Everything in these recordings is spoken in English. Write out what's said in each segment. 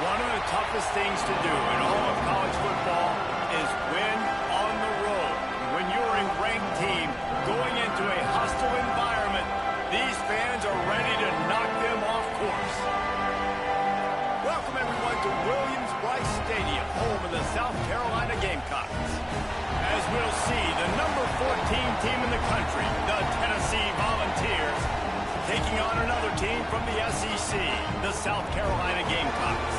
One of the toughest things to do in all of college football is win on the road. When you're a ranked team going into a hostile environment, these fans are ready to knock them off course. Welcome, everyone, to Williams-Brice Stadium, home of the South Carolina Gamecocks. As we'll see, the number 14 team in the country, the Tennessee Volunteers, taking on another team from the SEC, the South Carolina Gamecocks.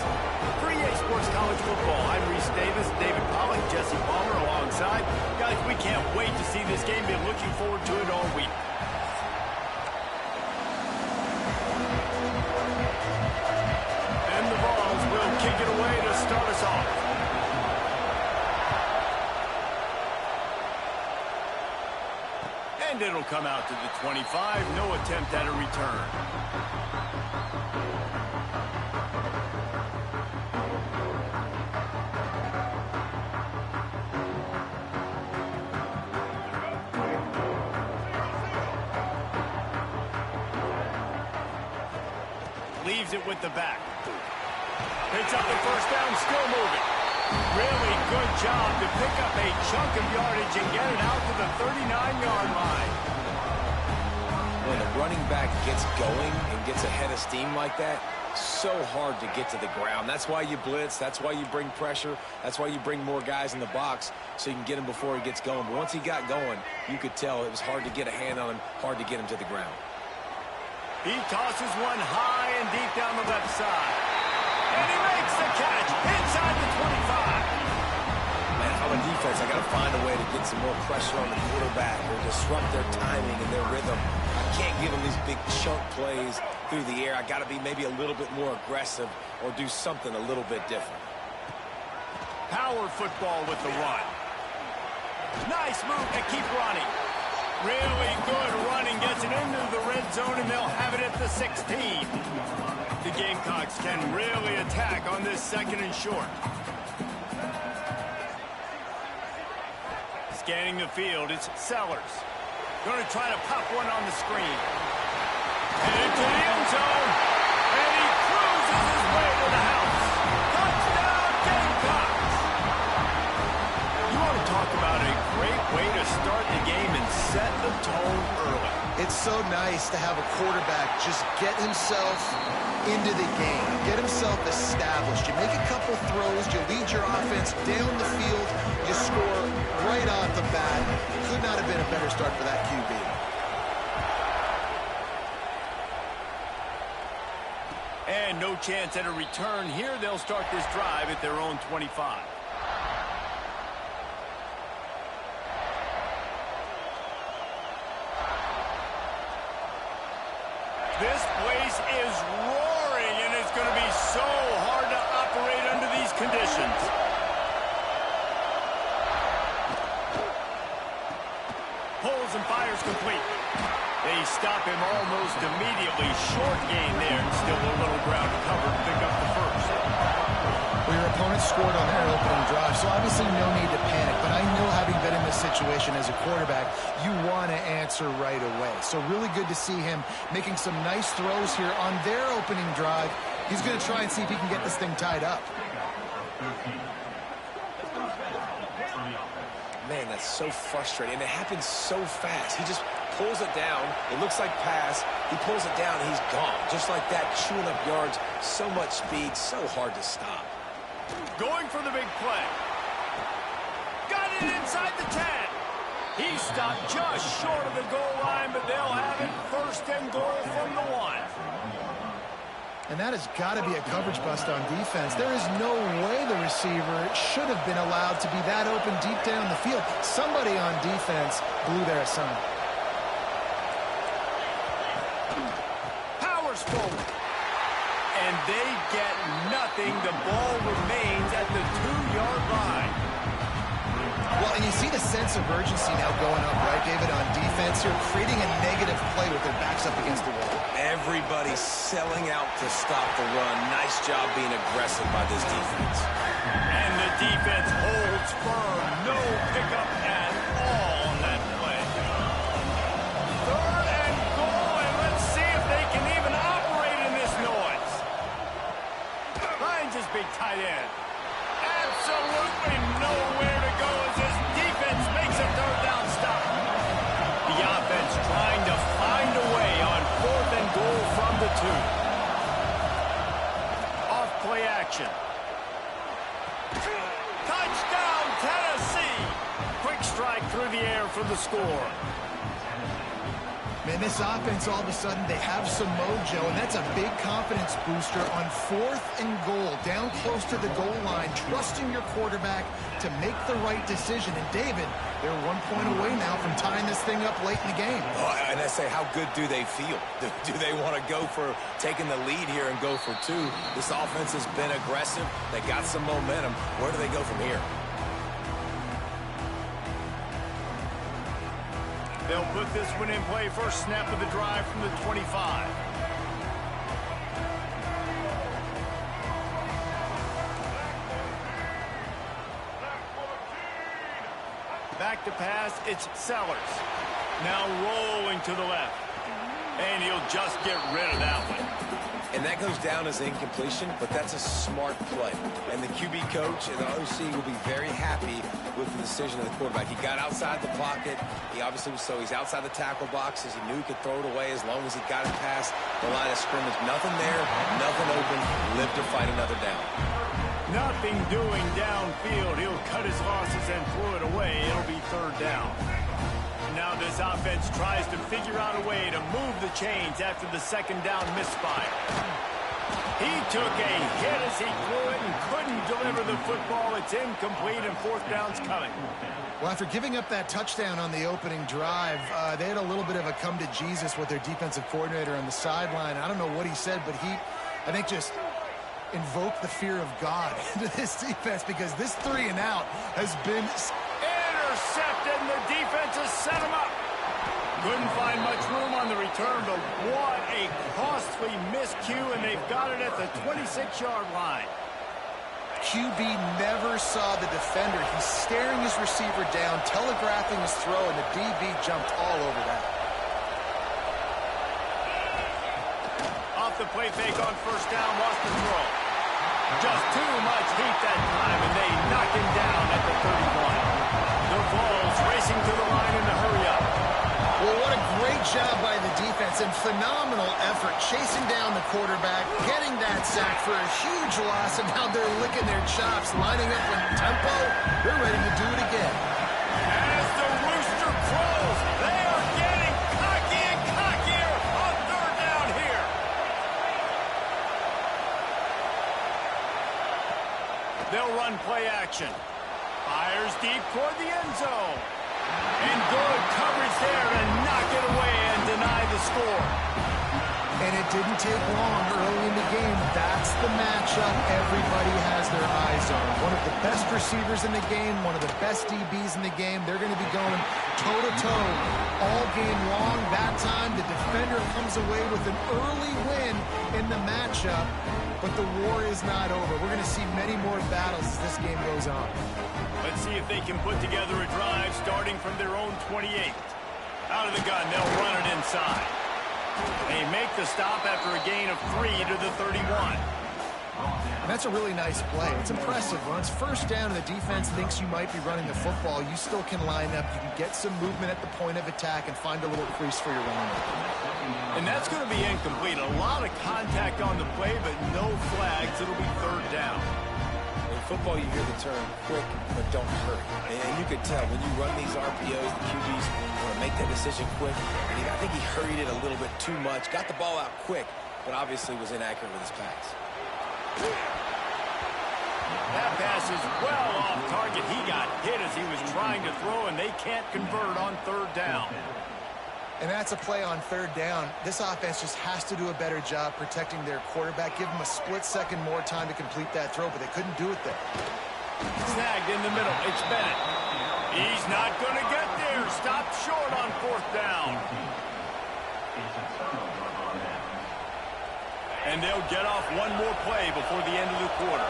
For EA Sports College Football, I'm Reese Davis, David Pollack, Jesse Palmer alongside. Guys, we can't wait to see this game. Been looking forward to it all week. And the Vols will kick it away to start us off. And it'll come out to the 25. No attempt at a return. Leaves it with the back. Picks up the first down, still moving. Really good job to pick up a chunk of yardage and get it out to the 39-yard line. When a running back gets going and gets ahead of steam like that, so hard to get to the ground. That's why you blitz. That's why you bring pressure. That's why you bring more guys in the box so you can get him before he gets going. But once he got going, you could tell it was hard to get a hand on him, hard to get him to the ground. He tosses one high and deep down the left side. And he makes the catch inside the 25. Man, if I'm a defense, I got to find a way to get some more pressure on the quarterback or disrupt their timing and their rhythm. I can't give them these big chunk plays through the air. I got to be maybe a little bit more aggressive or do something a little bit different. Power football with the run. Nice move to keep running. Really good running, gets it into the red zone, and they'll have it at the 16. The Gamecocks can really attack on this second and short. Scanning the field, it's Sellers. Going to try to pop one on the screen. And into the end zone, and he cruises his way to the house. Touchdown, Gamecocks! You want to talk about a great way to start the game and set the tone early. It's so nice to have a quarterback just get himself into the game, get himself established. You make a couple throws, you lead your offense down the field, you score right off the bat. Could not have been a better start for that QB. And no chance at a return here. They'll start this drive at their own 25. This place is roaring, and it's going to be so hard to operate under these conditions. Pulls and fires complete. They stop him almost immediately. Short gain there, and still a little ground to cover to pick up the first. Well, your opponent scored on their opening drive, so obviously no need to panic. But I know, having been in this situation as a quarterback, you want to answer right away. So really good to see him making some nice throws here on their opening drive. He's going to try and see if he can get this thing tied up. Man, that's so frustrating. And it happens so fast. He just pulls it down. It looks like pass. He pulls it down, and he's gone. Just like that, chewing up yards. So much speed, so hard to stop. Going for the big play. Got it inside the 10. He stopped just short of the goal line, but they'll have it first and goal from the 1. And that has got to be a coverage bust on defense. There is no way the receiver should have been allowed to be that open deep down the field. Somebody on defense blew their assignment. Powers forward. And they get nothing. The ball remains at the 2-yard line. Well, and you see the sense of urgency now going up, right, David, on defense here, creating a negative play with their backs up against the wall. Everybody's selling out to stop the run. Nice job being aggressive by this defense. And the defense holds firm. No pickup at all on that play. 3rd and goal, and let's see if they can even operate in this noise. Finds his big tight end. Absolutely nowhere to go as his defense makes a third down stop. The offense trying to find a way on 4th and goal from the 2. Off play action. Touchdown, Tennessee! Quick strike through the air for the score. Man, this offense, all of a sudden, they have some mojo, and that's a big confidence booster on 4th and goal, down close to the goal line, trusting your quarterback to make the right decision. And, David, they're 1 point away now from tying this thing up late in the game. Oh, and I say, how good do they feel? Do they want to go for taking the lead here and go for 2? This offense has been aggressive. They got some momentum. Where do they go from here? They'll put this one in play. First snap of the drive from the 25. Back to pass, it's Sellers. Now rolling to the left. And he'll just get rid of that one. And that goes down as incompletion, but that's a smart play. And the QB coach and the OC will be very happy with the decision of the quarterback. He got outside the pocket. He obviously was he's outside the tackle boxes. He knew he could throw it away as long as he got it past the line of scrimmage. Nothing there, nothing open. Live to fight another down. Nothing doing downfield. He'll cut his losses and throw it away. It'll be 3rd down. Now this offense tries to figure out a way to move the chains after the 2nd down misfire. He took a hit as he threw it and couldn't deliver the football. It's incomplete and 4th down's coming. Well, after giving up that touchdown on the opening drive, they had a little bit of a come to Jesus with their defensive coordinator on the sideline. I don't know what he said, but he, I think, just invoked the fear of God into this defense, because this 3 and out has been intercepted, and the defense has set him up. Couldn't find much room on the return, but what a costly miscue, and they've got it at the 26-yard line. QB never saw the defender. He's staring his receiver down, telegraphing his throw, and the DB jumped all over that. Off the play fake on 1st down, lost the throw. Just too much heat that time, and they knock him down at the 31. The Vols racing to the line in the hurry-up. Well, what a great job by the defense and phenomenal effort chasing down the quarterback, getting that sack for a huge loss, and now they're licking their chops, lining up in tempo. They're ready to do it again. As the rooster crows, they are getting cocky and cockier on 3rd down here. They'll run play action. Fires deep toward the end zone. And good coverage there to knock it away and deny the score. And it didn't take long early in the game. That's the matchup everybody has their eyes on. One of the best receivers in the game, one of the best DBs in the game. They're going to be going toe-to-toe all game long. That time, the defender comes away with an early win in the matchup. But the war is not over. We're going to see many more battles as this game goes on. Let's see if they can put together a drive starting from their own 28. Out of the gun, they'll run it inside. They make the stop after a gain of 3 to the 31. And that's a really nice play. It's impressive. When it's 1st down and the defense thinks you might be running the football, you still can line up. You can get some movement at the point of attack and find a little crease for your running back. And that's going to be incomplete. A lot of contact on the play, but no flags. It'll be 3rd down. In football, you hear the term quick, but don't hurry. And you could tell when you run these RPOs, the QBs want to make that decision quick. And I think he hurried it a little bit too much, got the ball out quick, but obviously was inaccurate with his pass. That pass is well off target. He got hit as he was trying to throw, and they can't convert on 3rd down. And that's a play on 3rd down. This offense just has to do a better job protecting their quarterback. Give them a split second more time to complete that throw, but they couldn't do it there. Snagged in the middle. It's Bennett. He's not going to get there. Stopped short on 4th down. And they'll get off one more play before the end of the quarter.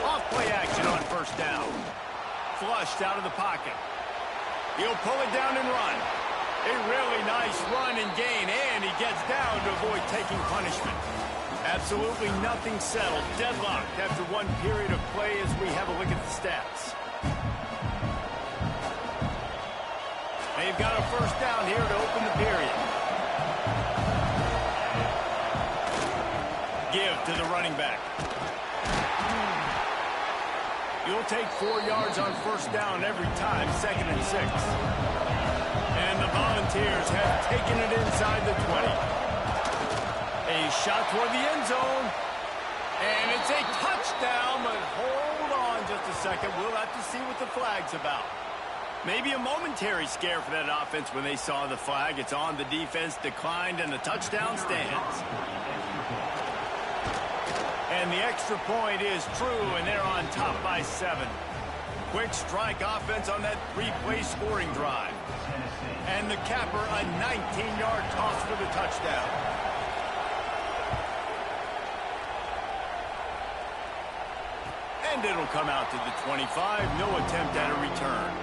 Off play action on 1st down. Flushed out of the pocket. He'll pull it down and run. A really nice run and gain, and he gets down to avoid taking punishment. Absolutely nothing settled. Deadlocked after one period of play as we have a look at the stats. They've got a first down here to open the period. Give to the running back. You'll take 4 yards on first down every time, 2nd and 6. And the Volunteers have taken it inside the 20. A shot toward the end zone. And it's a touchdown, but hold on just a second. We'll have to see what the flag's about. Maybe a momentary scare for that offense when they saw the flag. It's on, the defense declined, and the touchdown stands. And the extra point is true, and they're on top by 7. Quick strike offense on that 3-play scoring drive. And the capper, a 19-yard toss for the touchdown. And it'll come out to the 25. No attempt at a return.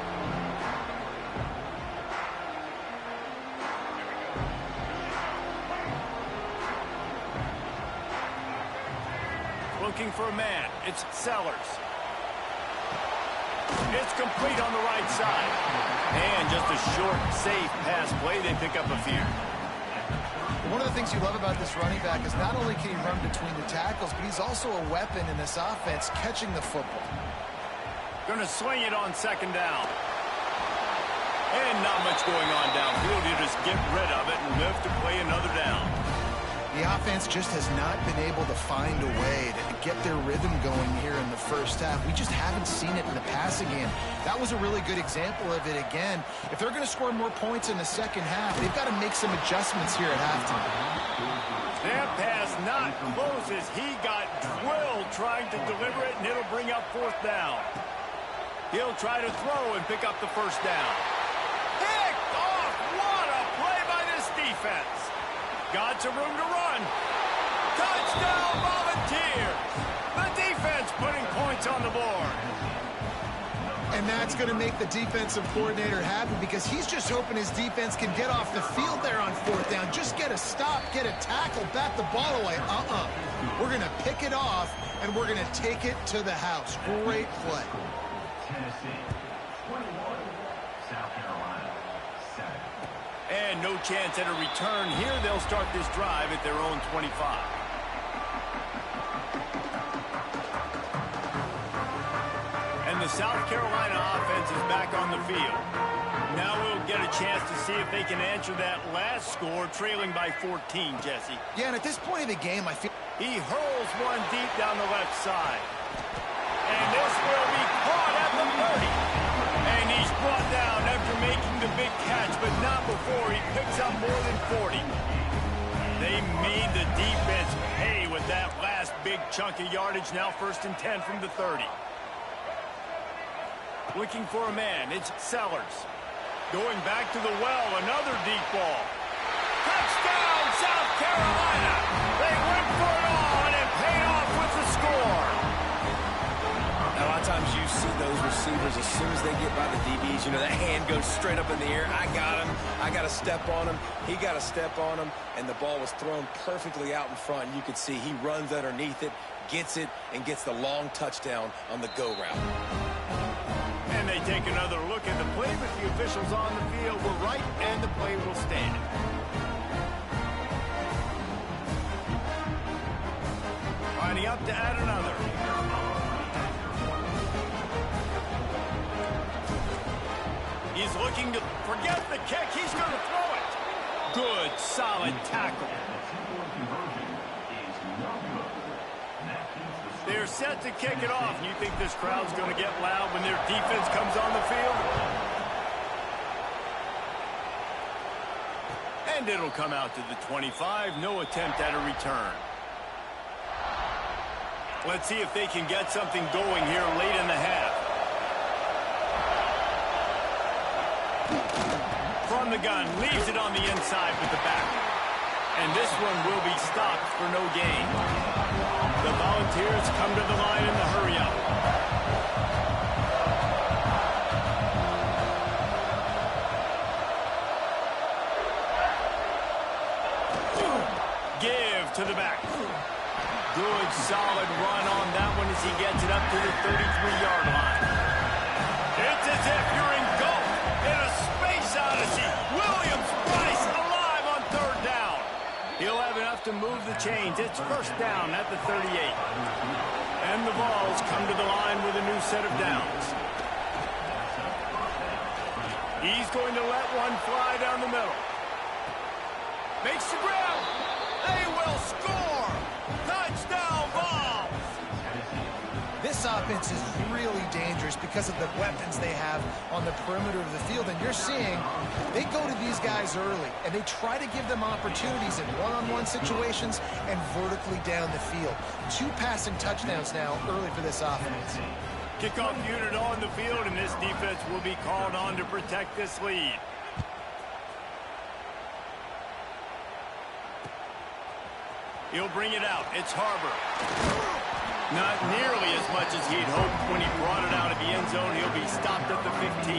Looking for a man. It's Sellers. It's complete on the right side. And just a short, safe pass play. They pick up a few. One of the things you love about this running back is not only can he run between the tackles, but he's also a weapon in this offense catching the football. Going to swing it on 2nd down. And not much going on downfield. You just get rid of it and live to play another down. The offense just has not been able to find a way to get their rhythm going here in the first half. We just haven't seen it in the passing game. That was a really good example of it again. If they're going to score more points in the second half, they've got to make some adjustments here at halftime. That pass not close as he got drilled trying to deliver it, and it'll bring up 4th down. He'll try to throw and pick up the first down. Picked off! What a play by this defense! Got some room to run. Touchdown, Volunteers! The defense putting points on the board. And that's going to make the defensive coordinator happy because he's just hoping his defense can get off the field there on 4th down. Just get a stop, get a tackle, bat the ball away. We're going to pick it off, and we're going to take it to the house. Great play. Tennessee, 21, South Carolina, 7. And no chance at a return here. They'll start this drive at their own 25. And the South Carolina offense is back on the field. Now we'll get a chance to see if they can answer that last score, trailing by 14, Jesse. Yeah, and at this point of the game, I feel... He hurls one deep down the left side. And this will be caught at the 30. And he's brought down after making the big catch, but not before he picks up more than 40. They made the defense pay with that last big chunk of yardage. Now 1st and 10 from the 30. Looking for a man. It's Sellers. Going back to the well. Another deep ball. Touchdown, South Carolina. They went for it all, and it paid off with the score. A lot of times you see those receivers, as soon as they get by the DBs, you know, that hand goes straight up in the air. I got him. I got to step on him. He got to step on him, and the ball was thrown perfectly out in front. You could see he runs underneath it, gets it, and gets the long touchdown on the go route. And they take another look at the play, but the officials on the field were right, and the play will stand. Lining up to add another. He's looking to forget the kick. He's going to throw it. Good, solid tackle. They're set to kick it off. You think this crowd's going to get loud when their defense comes on the field? And it'll come out to the 25. No attempt at a return. Let's see if they can get something going here late in the half. From the gun, leaves it on the inside with the back. And this one will be stopped for no gain. The Volunteers come to the line in the hurry-up. Give to the back. Good, solid run on that one as he gets it up to the 33-yard line. It's as if you're engulfed in a space odyssey. Williams-Brice alive on third down. He'll have enough to move the chains. It's first down at the 38. And the Vols come to the line with a new set of downs. He's going to let one fly down the middle. Makes the grab. They will score. Touchdown, Vols. This offense is really dangerous because of the weapons they have on the perimeter of the field. And you're seeing they go to these guys early, and they try to give them opportunities in one-on-one situations and vertically down the field. 2 passing touchdowns now early for this offense. Kickoff unit on the field, and this defense will be called on to protect this lead. He'll bring it out. It's Harbor. Not nearly as much as he'd hoped when he brought it out of the end zone. He'll be stopped at the 15.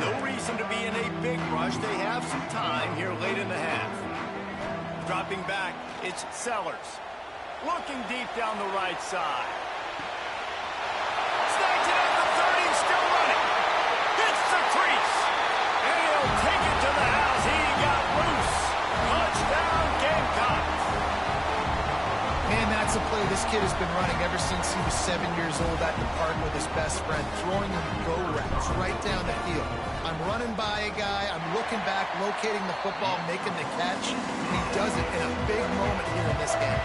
No reason to be in a big rush. They have some time here late in the half. Dropping back, it's Sellers. Looking deep down the right side. Snakes it at the 30, still running. Hits the crease. And he'll take it to the house. He got loose. Touchdown, Gamecocks. Man, that's a play this kid has been running ever since he was 7 years old at the park with his best friend, throwing him go routes right down the field. I'm running by a guy, I'm looking back, locating the football, making the catch, and he does it in a big moment here in this game.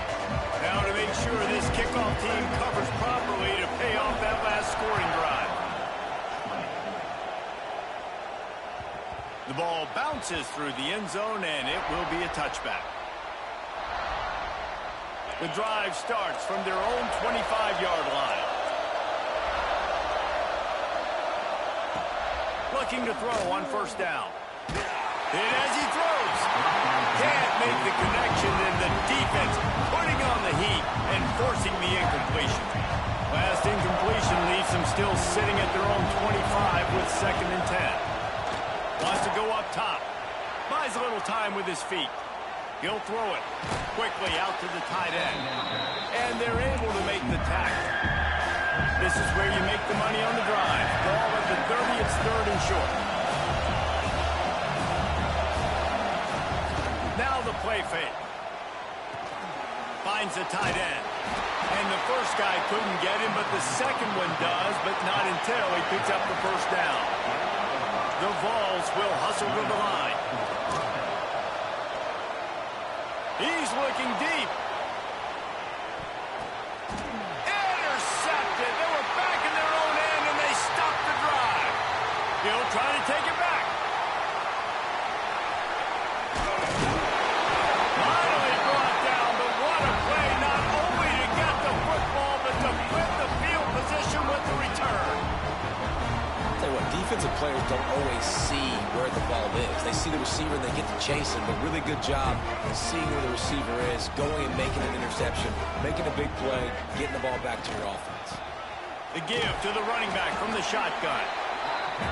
Now to make sure this kickoff team covers properly to pay off that last scoring drive. The ball bounces through the end zone, and it will be a touchback. The drive starts from their own 25-yard line. Looking to throw on first down. And as he throws, can't make the connection, and the defense putting on the heat and forcing the incompletion. Last incompletion leaves them still sitting at their own 25 with 2nd and 10. Wants to go up top. Buys a little time with his feet. He'll throw it quickly out to the tight end. And they're able to make the tackle. This is where you make the money on the drive. Ball at the 30, it's 3rd and short. Now the play fake. Finds the tight end. And the first guy couldn't get him, but the second one does, but not until he picks up the first down. The Vols will hustle to the line. He's looking deep. Intercepted. They were back in their own end, and they stopped the drive. He'll try to take it back. Finally brought down, but what a play, not only to get the football, but to flip the field position with the return. Tell you what, defensive players don't always see where the ball is. They see the receiver and they get to chase him, but really good job in seeing where the receiver is, going and making an interception, making a big play, getting the ball back to your offense. The give to the running back from the shotgun.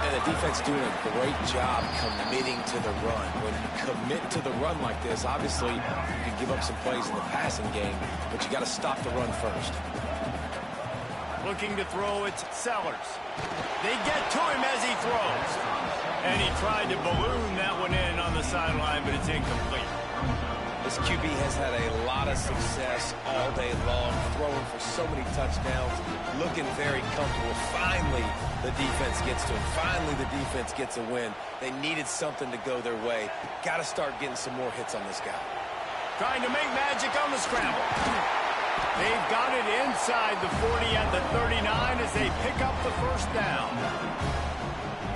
And the defense doing a great job committing to the run. When you commit to the run like this, obviously you can give up some plays in the passing game, but you got to stop the run first. Looking to throw, it's Sellers. They get to him as he throws. And he tried to balloon that one in on the sideline, but it's incomplete. This QB has had a lot of success all day long, throwing for so many touchdowns, looking very comfortable. Finally, the defense gets to him. Finally, the defense gets a win. They needed something to go their way. Got to start getting some more hits on this guy. Trying to make magic on the scramble. They've got it inside the 40 at the 39 as they pick up the first down.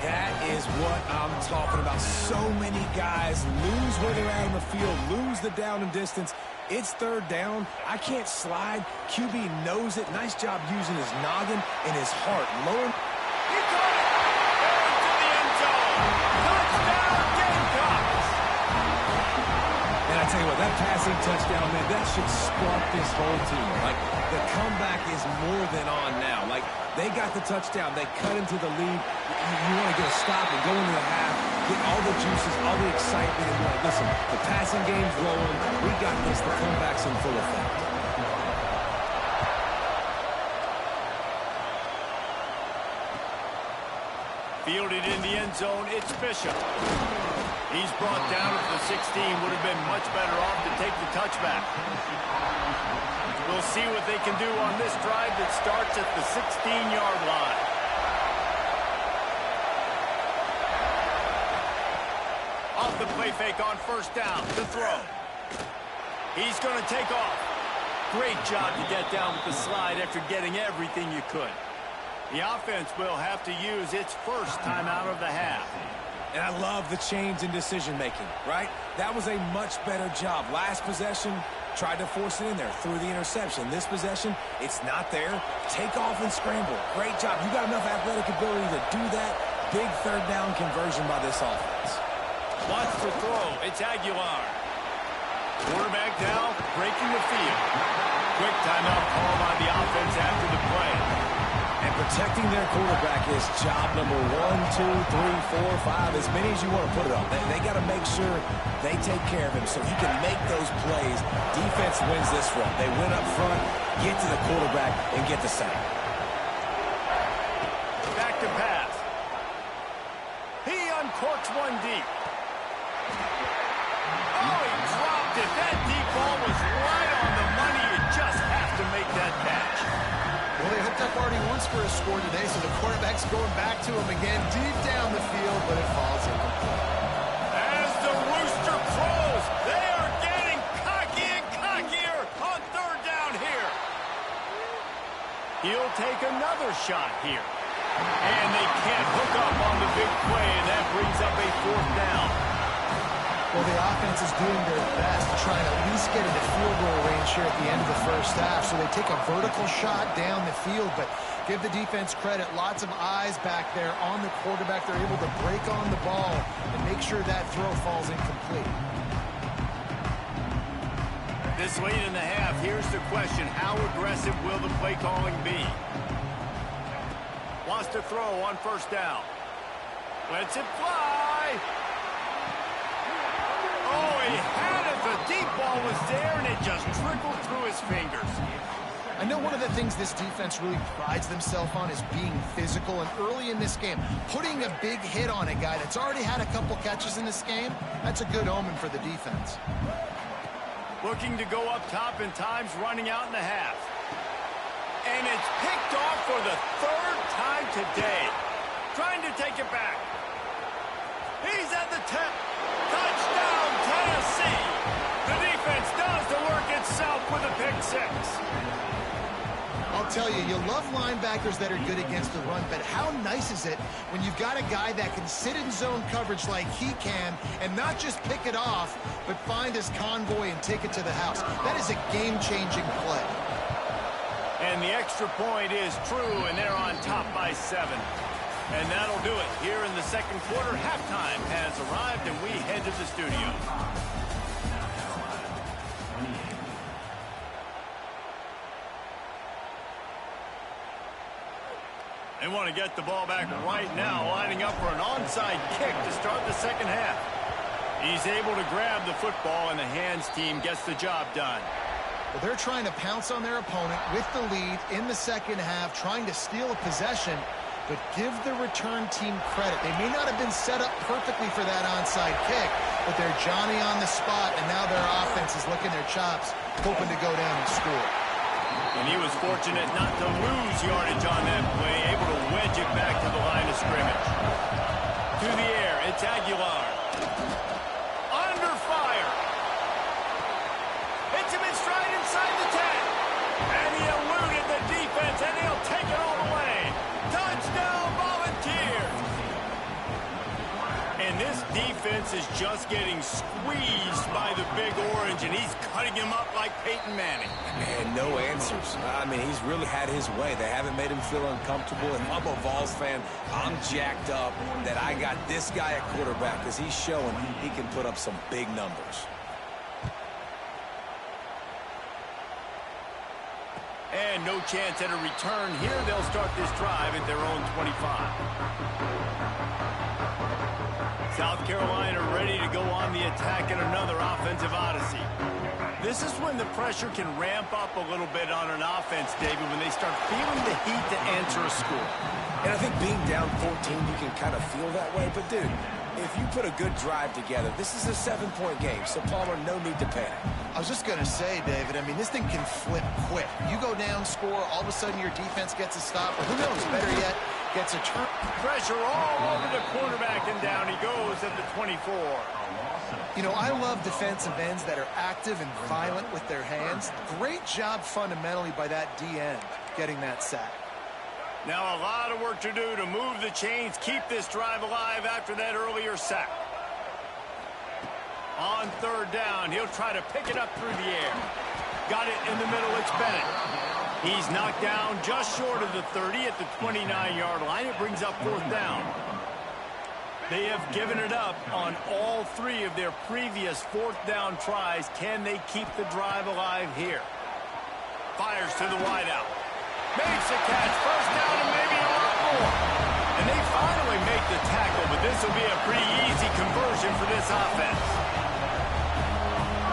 That is what I'm talking about. So many guys lose where they're at on the field, lose the down and distance. It's 3rd down. I can't slide. QB knows it. Nice job using his noggin and his heart. Lowering. He caught it. Into the end zone. Touchdown, Gamecocks. And I tell you what, that passing touchdown, man, that should spark this whole team. Like, the comeback is more than on now. Like, they got the touchdown. They cut into the lead. You want to get a stop and go into the half. get all the juices, all the excitement, and be like, listen, the passing game's rolling. We got this. The comeback's in full effect. Fielded in the end zone, it's Bishop. He's brought down at the 16. Would have been much better off to take the touchback. We'll see what they can do on this drive that starts at the 16-yard line. Off the play fake on first down to throw. He's going to take off. Great job to get down with the slide after getting everything you could. The offense will have to use its first timeout of the half. And I love the change in decision-making, right? That was a much better job. Last possession, tried to force it in there, threw the interception. This possession, it's not there. Take off and scramble. Great job. You got enough athletic ability to do that. Big third down conversion by this offense. Wants to throw. It's Aguilar. Quarterback now breaking the field. Quick timeout call by the offense after the play. And protecting their quarterback is job number 1, 2, 3, 4, 5, as many as you want to put it on. They got to make sure they take care of him so he can make those plays. Defense wins this one. They win up front, get to the quarterback, and get the sack. Back to pass. He uncorks one deep. Oh, he dropped it. That deep ball was right on the money. You just have to make that catch. Well, they hooked up already once for a score today, so the quarterback's going back to him again deep down the field, but it falls incomplete. As the rooster crows, they are getting cocky and cockier on third down here. He'll take another shot here. And they can't hook up on the big play, and that brings up a fourth down. Well, the offense is doing their best to try and at least get into field goal range here at the end of the first half. So they take a vertical shot down the field, but give the defense credit. Lots of eyes back there on the quarterback. They're able to break on the ball and make sure that throw falls incomplete. This late in the half, here's the question. How aggressive will the play calling be? Wants to throw on first down. Lets it fly. Oh, he had it. The deep ball was there, and it just trickled through his fingers. I know one of the things this defense really prides themselves on is being physical, and early in this game, putting a big hit on a guy that's already had a couple catches in this game, that's a good omen for the defense. Looking to go up top, and time's running out in the half. And it's picked off for the third time today. Trying to take it back. He's at the 10. Touchdown, Tennessee. The defense does the work itself with a pick six. I'll tell you, you love linebackers that are good against the run, but how nice is it when you've got a guy that can sit in zone coverage like he can and not just pick it off, but find his convoy and take it to the house. That is a game-changing play. And the extra point is true, and they're on top by 7. And that'll do it here in the second quarter. Halftime has arrived, and we head to the studio. They want to get the ball back right now, lining up for an onside kick to start the second half. He's able to grab the football, and the hands team gets the job done. Well, they're trying to pounce on their opponent with the lead in the second half, trying to steal a possession. But give the return team credit. They may not have been set up perfectly for that onside kick, but they're Johnny on the spot, and now their offense is licking their chops, hoping to go down and score. And he was fortunate not to lose yardage on that play, able to wedge it back to the line of scrimmage. To the air, it's Aguilar. Under fire. Hits him in stride inside the 10. And he eluded the defense, and he'll take it all the way. Touchdown, Volunteers! And this defense is just getting squeezed by the Big Orange, and he's cutting him up like Peyton Manning. And no answers. I mean, he's really had his way. They haven't made him feel uncomfortable. And I'm a Vols fan. I'm jacked up that I got this guy at quarterback because he's showing he can put up some big numbers. And no chance at a return here. They'll start this drive at their own 25. South Carolina ready to go on the attack in another offensive odyssey. This is when the pressure can ramp up a little bit on an offense, David, when they start feeling the heat to answer a score. And I think being down 14, you can kind of feel that way. But, dude, if you put a good drive together, this is a 7-point game. So, Palmer, no need to panic. I was just going to say, David, I mean, this thing can flip quick. You go down, score, all of a sudden your defense gets a stop, or who knows, better yet, gets a turn. Pressure all over the quarterback, and down he goes at the 24. You know, I love defensive ends that are active and violent with their hands. Great job fundamentally by that D-end getting that sack. Now a lot of work to do to move the chains, keep this drive alive after that earlier sack. On third down, he'll try to pick it up through the air. Got it in the middle, it's Bennett. He's knocked down just short of the 30 at the 29-yard line. It brings up fourth down. They have given it up on all three of their previous fourth down tries. Can they keep the drive alive here? Fires to the wideout. Makes a catch. First down and maybe a lot more. And they finally make the tackle, but this will be a pretty easy conversion for this offense.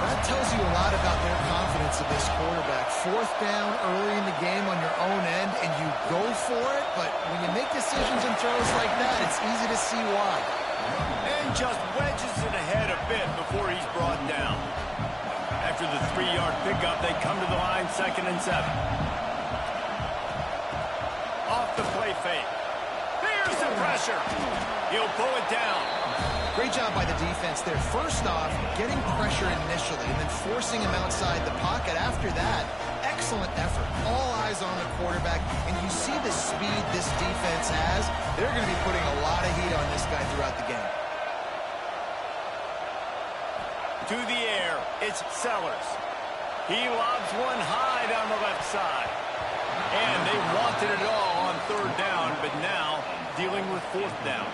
That tells you a lot about their confidence of this quarterback. Fourth down early in the game on your own end, and you go for it, but when you make decisions and throws like that, it's easy to see why. And just wedges it ahead a bit before he's brought down. After the 3-yard pickup, they come to the line, 2nd and 7. Off the play fake. There's the pressure. He'll pull it down. Great job by the defense there. First off, getting pressure initially and then forcing him outside the pocket. After that, excellent effort. All eyes on the quarterback, and you see the speed this defense has. They're going to be putting a lot of heat on this guy throughout the game. To the air, it's Sellers. He lobs one high down the left side. And they wanted it all on third down, but now dealing with fourth down.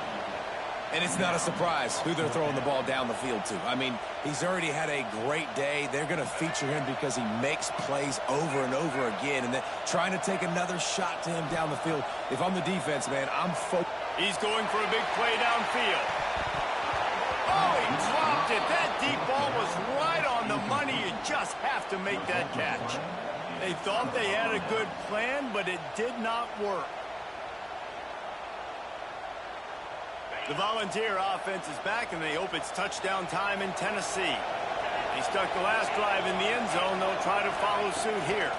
And it's not a surprise who they're throwing the ball down the field to. I mean, he's already had a great day. They're going to feature him because he makes plays over and over again. And they're trying to take another shot to him down the field. If I'm the defense, man, I'm focused. He's going for a big play downfield. Oh, he dropped it. That deep ball was right on the money. You just have to make that catch. They thought they had a good plan, but it did not work. The Volunteer offense is back, and they hope it's touchdown time in Tennessee. They stuck the last drive in the end zone. They'll try to follow suit here.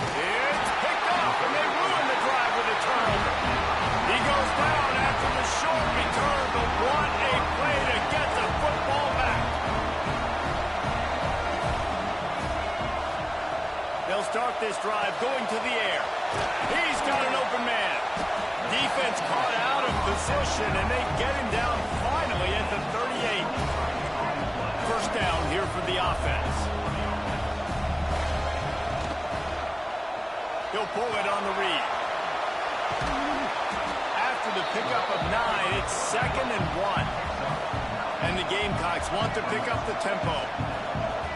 It's picked off, and they ruin the drive with a turnover. He goes down after the short return, but what a play to get the football back. They'll start this drive going to the air. He's got an open man. Defense caught out of position, and they get him down finally at the 38. First down here for the offense. He'll pull it on the read. After the pickup of 9, it's 2nd and 1. And the Gamecocks want to pick up the tempo.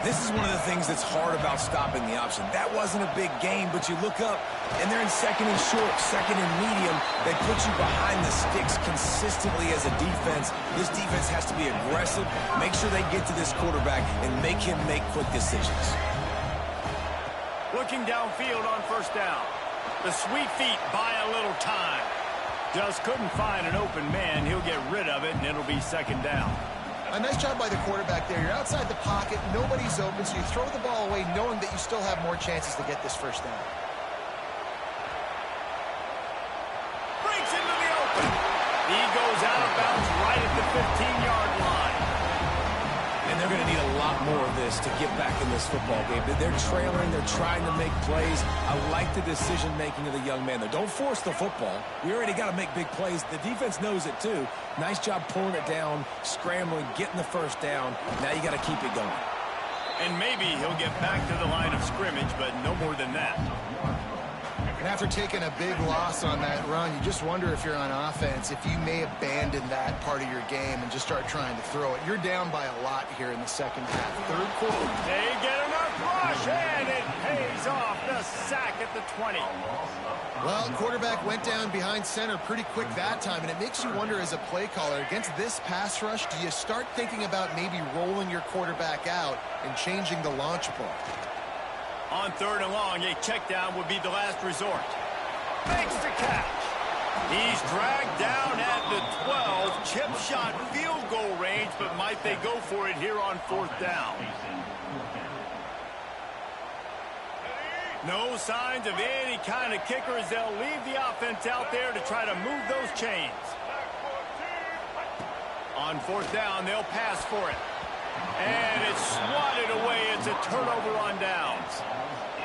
This is one of the things that's hard about stopping the option. That wasn't a big game, but you look up, and they're in 2nd and short, 2nd and medium. They put you behind the sticks consistently as a defense. This defense has to be aggressive, make sure they get to this quarterback, and make him make quick decisions. Looking downfield on first down. The sweet feet buy a little time. Just couldn't find an open man. He'll get rid of it, and it'll be 2nd down. A nice job by the quarterback there. You're outside the pocket, nobody's open, so you throw the ball away knowing that you still have more chances to get this first down. Breaks into the open. He goes out of bounds right at the 15-yard line. And they're going to need a lot more of this to get back in this football game. They're trailing. They're trying to make plays. I like the decision-making of the young man there. Don't force the football. We already got to make big plays. The defense knows it, too. Nice job pulling it down, scrambling, getting the first down. Now you got to keep it going. And maybe he'll get back to the line of scrimmage, but no more than that. And after taking a big loss on that run, you just wonder if you're on offense, if you may abandon that part of your game and just start trying to throw it. You're down by a lot here in the second half. Third quarter. They get enough rush, and it pays off. The sack at the 20. Well, quarterback went down behind center pretty quick that time, and it makes you wonder as a play caller, against this pass rush, do you start thinking about maybe rolling your quarterback out and changing the launch point? On 3rd and long, a check down would be the last resort. Makes the catch. He's dragged down at the 12. Chip shot field goal range, but might they go for it here on 4th down? No signs of any kind of kickers. They'll leave the offense out there to try to move those chains. On 4th down, they'll pass for it. And it's swatted away. It's a turnover on downs.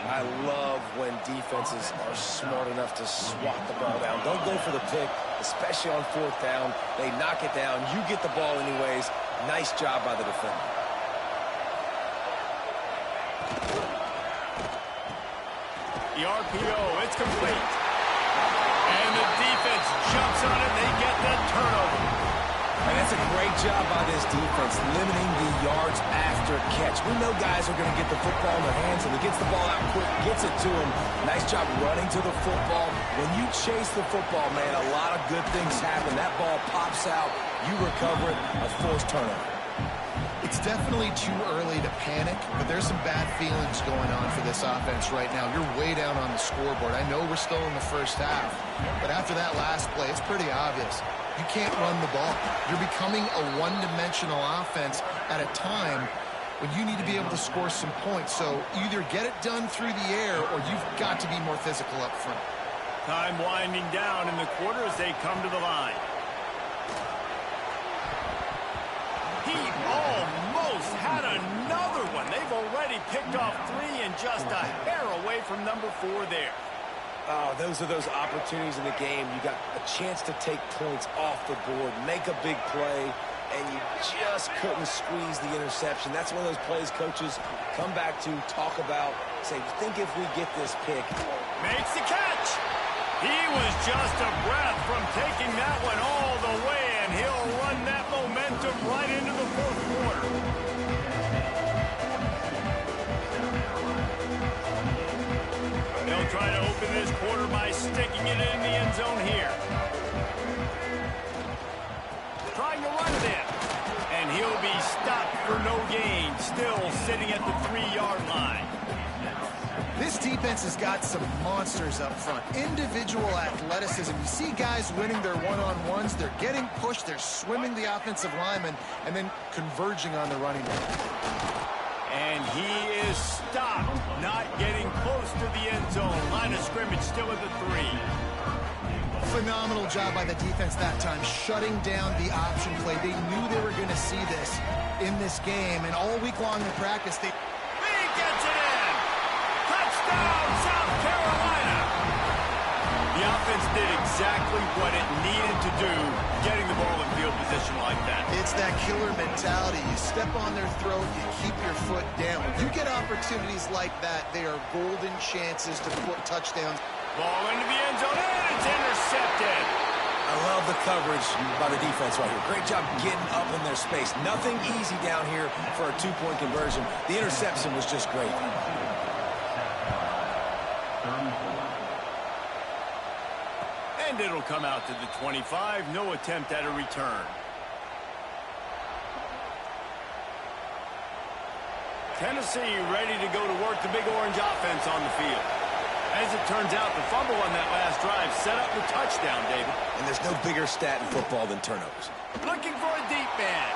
I love when defenses are smart enough to swat the ball down. Don't go for the pick, especially on 4th down. They knock it down. You get the ball anyways. Nice job by the defender. The RPO, it's complete. And the defense jumps on it. They get the turnover. And that's a great job by this defense, limiting the yards after catch. We know guys are going to get the football in their hands, and he gets the ball out quick, gets it to him. Nice job running to the football. When you chase the football, man, a lot of good things happen. That ball pops out, you recover it, a forced turnover. It's definitely too early to panic, but there's some bad feelings going on for this offense right now. You're way down on the scoreboard. I know we're still in the first half, but after that last play, it's pretty obvious. You can't run the ball. You're becoming a one-dimensional offense at a time when you need to be able to score some points. So either get it done through the air or you've got to be more physical up front. Time winding down in the quarter as they come to the line. He almost had another one. They've already picked off 3 and just a hair away from number 4 there. Oh, those are those opportunities in the game. You got a chance to take points off the board, make a big play, and you just couldn't squeeze the interception. That's one of those plays coaches come back to, talk about, say, think if we get this pick. Makes the catch. He was just a breath from taking that one all the way, and he'll run that momentum right into the 4th quarter. They'll try to open this quarter by sticking it in the end zone here. Trying to run it in. And he'll be stopped for no gain. Still sitting at the 3-yard line. This defense has got some monsters up front. Individual athleticism. You see guys winning their one-on-ones. They're getting pushed. They're swimming the offensive lineman and then converging on the running back. And he is stopped, not getting close to the end zone. Line of scrimmage still at the 3. Phenomenal job by the defense that time, shutting down the option play. They knew they were going to see this in this game, and all week long in practice, He gets it in! Touchdown, South Carolina! The offense did exactly what it needed to do, getting the ball in field position like that. It's that killer mentality. You step on their throat, you keep your foot down. When you get opportunities like that, they are golden chances to put touchdowns. Ball into the end zone, and it's intercepted. I love the coverage by the defense right here. Great job getting up in their space. Nothing easy down here for a 2-point conversion. The interception was just great. And it'll come out to the 25. No attempt at a return. Tennessee ready to go to work the Big Orange offense on the field. As it turns out, the fumble on that last drive set up the touchdown, David. And there's no bigger stat in football than turnovers. Looking for a deep man.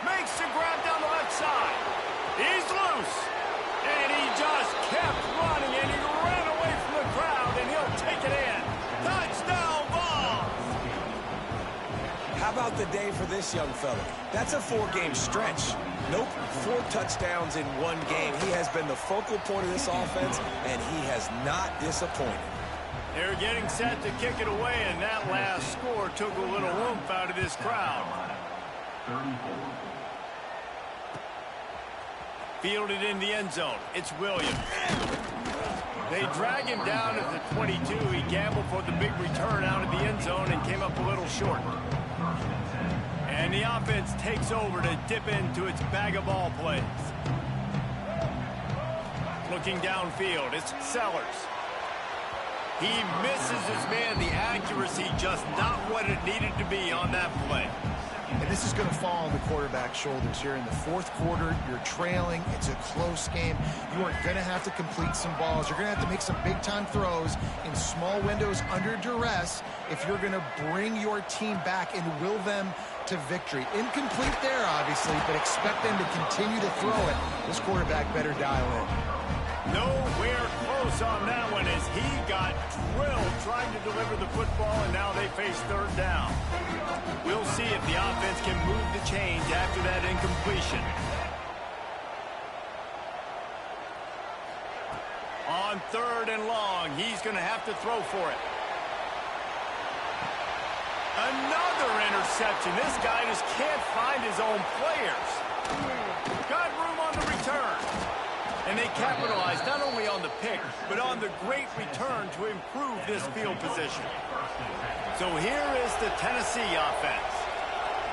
Makes the grab down the left side. He's loose. And he just kept running, and he ran away from the crowd, and he'll take it in. Touchdown ball. How about the day for this young fella? That's a 4-game stretch. Nope, 4 touchdowns in 1 game. He has been the focal point of this offense, and he has not disappointed. They're getting set to kick it away, and that last score took a little oomph out of this crowd. Fielded in the end zone. It's Williams. They drag him down at the 22. He gambled for the big return out of the end zone and came up a little short. And the offense takes over to dip into its bag of ball plays. looking downfield. It's Sellers. He misses his man. The accuracy just not what it needed to be on that play. And this is going to fall on the quarterback's shoulders here in the fourth quarter. You're trailing. It's a close game. You are going to have to complete some balls. You're going to have to make some big-time throws in small windows under duress if you're going to bring your team back and will them to victory. Incomplete there, obviously, but expect them to continue to throw it. This quarterback better dial in. Nowhere close on that one as he got drilled trying to deliver the football, and now they face third down. We'll see if the offense can move the chains after that incompletion. On third and long, he's going to have to throw for it. Another interception. This guy just can't find his own players. Got room on the return. And they capitalized not only on the pick, but on the great return to improve this field position. So here is the Tennessee offense.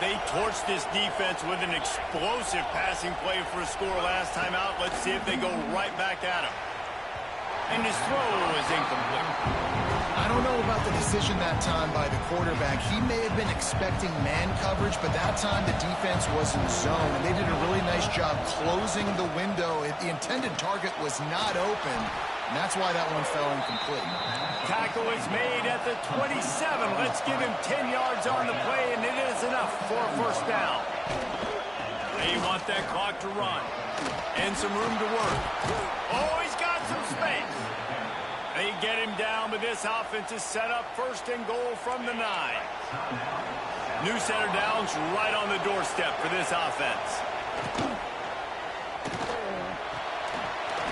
They torched this defense with an explosive passing play for a score last time out. Let's see if they go right back at him. And his throw is incomplete. I don't know about the decision that time by the quarterback. He may have been expecting man coverage, but that time the defense was in zone, and they did a really nice job closing the window. The intended target was not open, and that's why that one fell incomplete. Tackle is made at the 27. Let's give him 10 yards on the play, and it is enough for a first down. They want that clock to run and some room to work. Oh, he's got some space. They get him down, but this offense is set up first and goal from the 9. New set of downs right on the doorstep for this offense.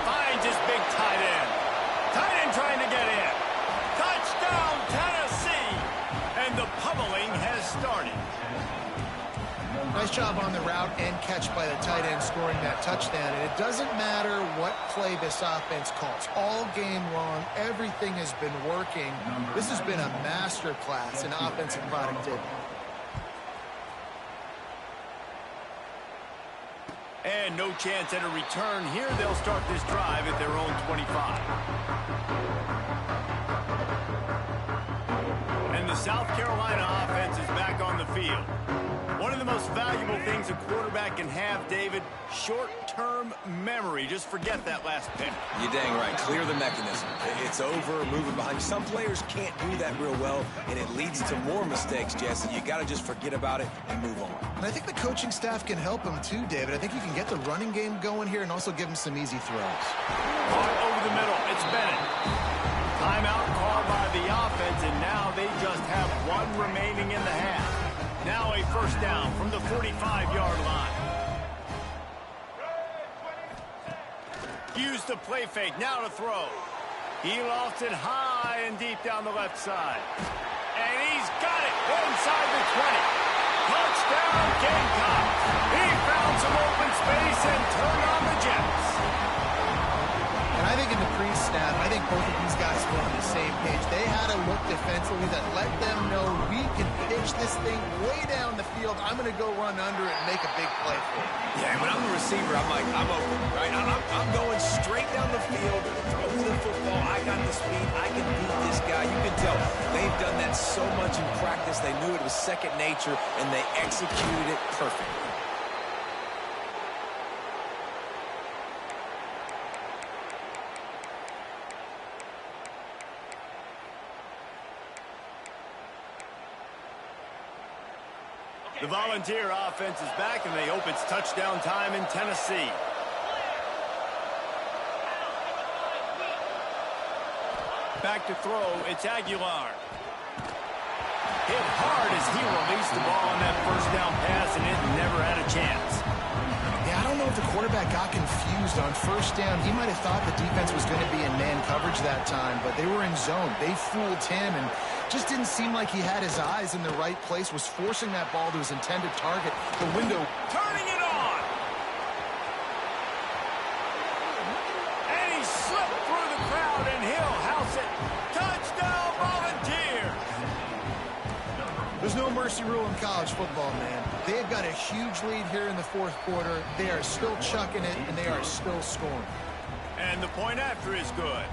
Finds his big tight end. Tight end trying to get in. Touchdown, Tennessee! And the pummeling has started. Nice job on the route and catch by the tight end scoring that touchdown. And it doesn't matter what play this offense calls. All game long, everything has been working. This has been a master class in offensive productivity. And no chance at a return here. They'll start this drive at their own 25. And the South Carolina offense is back on the field. One of the most valuable things a quarterback can have, David, short-term memory. Just forget that last pick. You're dang right. Clear the mechanism. It's over, moving behind. Some players can't do that real well, and it leads to more mistakes, Jesse. You got to just forget about it and move on. And I think the coaching staff can help him too, David. I think you can get the running game going here and also give him some easy throws. Caught over the middle. It's Bennett. Timeout called by the offense, and now they just have one remaining in the half. Now a first down from the 45-yard line. Used the play fake, now to throw. He lost it high and deep down the left side. And he's got it inside the 20. Touchdown, Gamecocks. He found some open space and turned on the Jets. And I think in the pre-snap, I think both of these guys were on the same page. They had a look defensively that let them know we can pitch this thing way down the field. I'm going to go run under it and make a big play for it. Yeah, when I'm the receiver, I'm like, I'm open, right? I'm going straight down the field, throw the football. I got the speed. I can beat this guy. You can tell they've done that so much in practice. They knew it was second nature, and they executed it perfectly. The Volunteer offense is back, and they hope it's touchdown time in Tennessee. Back to throw, it's Aguilar. Hit hard as he released the ball on that first down pass, and it never had a chance. Yeah, I don't know if the quarterback got confused on first down. He might have thought the defense was going to be in man coverage that time, but they were in zone. They fooled him, and just didn't seem like he had his eyes in the right place, was forcing that ball to his intended target. The window. Turning it on! And he slipped through the crowd, and he'll house it. Touchdown, Volunteers! There's no mercy rule in college football, man. They've got a huge lead here in the fourth quarter. They are still chucking it, and they are still scoring. And the point after is good.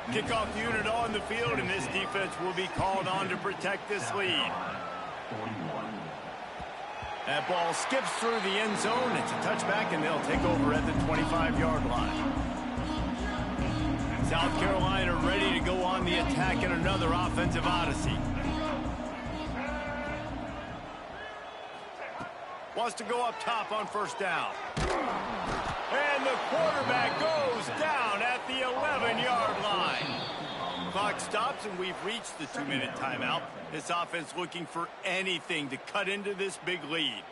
Kickoff unit on the field, and this defense will be called on to protect this lead. That ball skips through the end zone. It's a touchback, and they'll take over at the 25-yard line. South Carolina ready to go on the attack in another offensive odyssey. Wants to go up top on first down. And the quarterback goes down at the 11-yard line. Clock stops, and we've reached the 2-minute timeout. This offense looking for anything to cut into this big lead.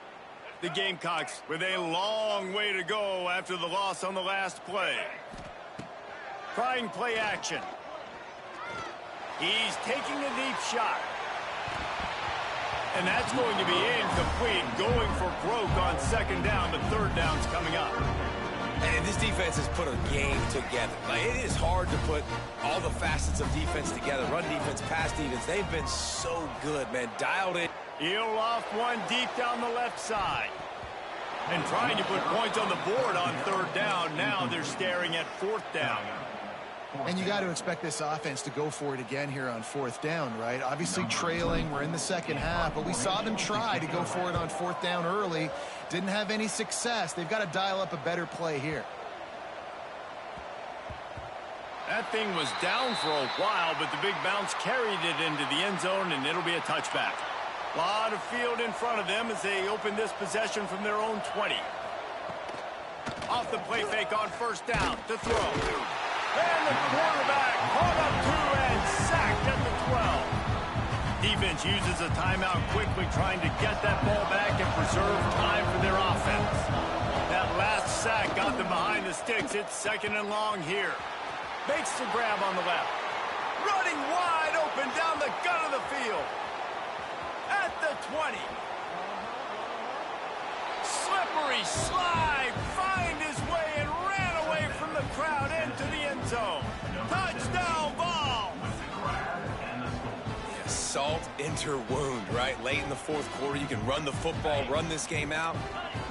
The Gamecocks with a long way to go after the loss on the last play. Trying play action. He's taking a deep shot. And that's going to be incomplete, going for broke on second down, but third down's coming up. And this defense has put a game together. Like, it is hard to put all the facets of defense together. Run defense, pass defense. They've been so good, man. Dialed in. He'll loft one deep down the left side. And trying to put points on the board on third down. Now they're staring at fourth down. And you got to expect this offense to go for it again here on fourth down, right? Obviously trailing, we're in the second half, but we saw them try to go for it on fourth down early. Didn't have any success. They've got to dial up a better play here. That thing was down for a while, but the big bounce carried it into the end zone, and it'll be a touchback. A lot of field in front of them as they open this possession from their own 20. Off the play fake on first down to throw. And the quarterback caught up to and sacked at the 12. Defense uses a timeout quickly, trying to get that ball back and preserve time for their offense. That last sack got them behind the sticks. It's second and long here. Makes the grab on the left. Running wide open down the gut of the field. At the 20. Slippery slide. Find his way and ran away from the crowd into the end zone. Touchdown ball. Yeah, salt into wound, right? Late in the fourth quarter, you can run the football, run this game out.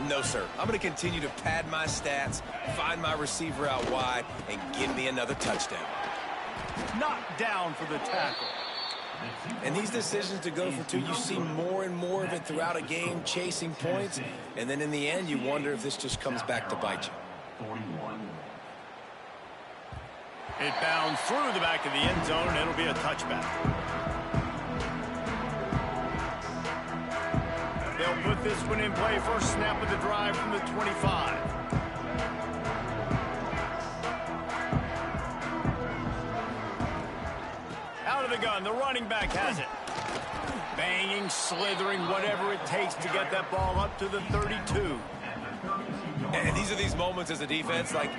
No, sir. I'm going to continue to pad my stats, find my receiver out wide, and give me another touchdown. Knocked down for the tackle. And these decisions to go for two, you see more and more of it throughout a game, chasing points, and then in the end, you wonder if this just comes back to bite you. It bounds through the back of the end zone, and it'll be a touchback. They'll put this one in play. First snap of the drive from the 25. Out of the gun, the running back has it. Banging, slithering, whatever it takes to get that ball up to the 32. And these are these moments as a defense, like,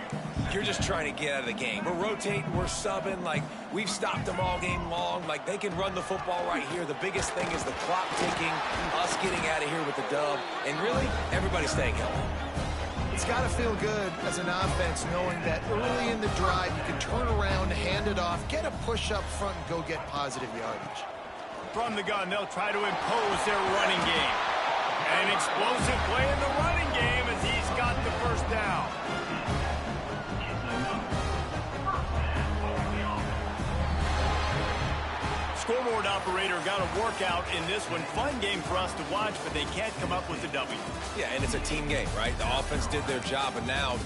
you're just trying to get out of the game. We're rotating, we're subbing, like, we've stopped them all game long. Like, they can run the football right here. The biggest thing is the clock ticking, us getting out of here with the dub, and really, everybody staying healthy. It's got to feel good as an offense knowing that early in the drive you can turn around, hand it off, get a push up front, and go get positive yardage. From the gun, they'll try to impose their running game. An explosive play in the running game as he's got the first down. Scoreboard operator got a workout in this one. Fun game for us to watch, but they can't come up with a W. Yeah, and it's a team game, right? The offense did their job, and now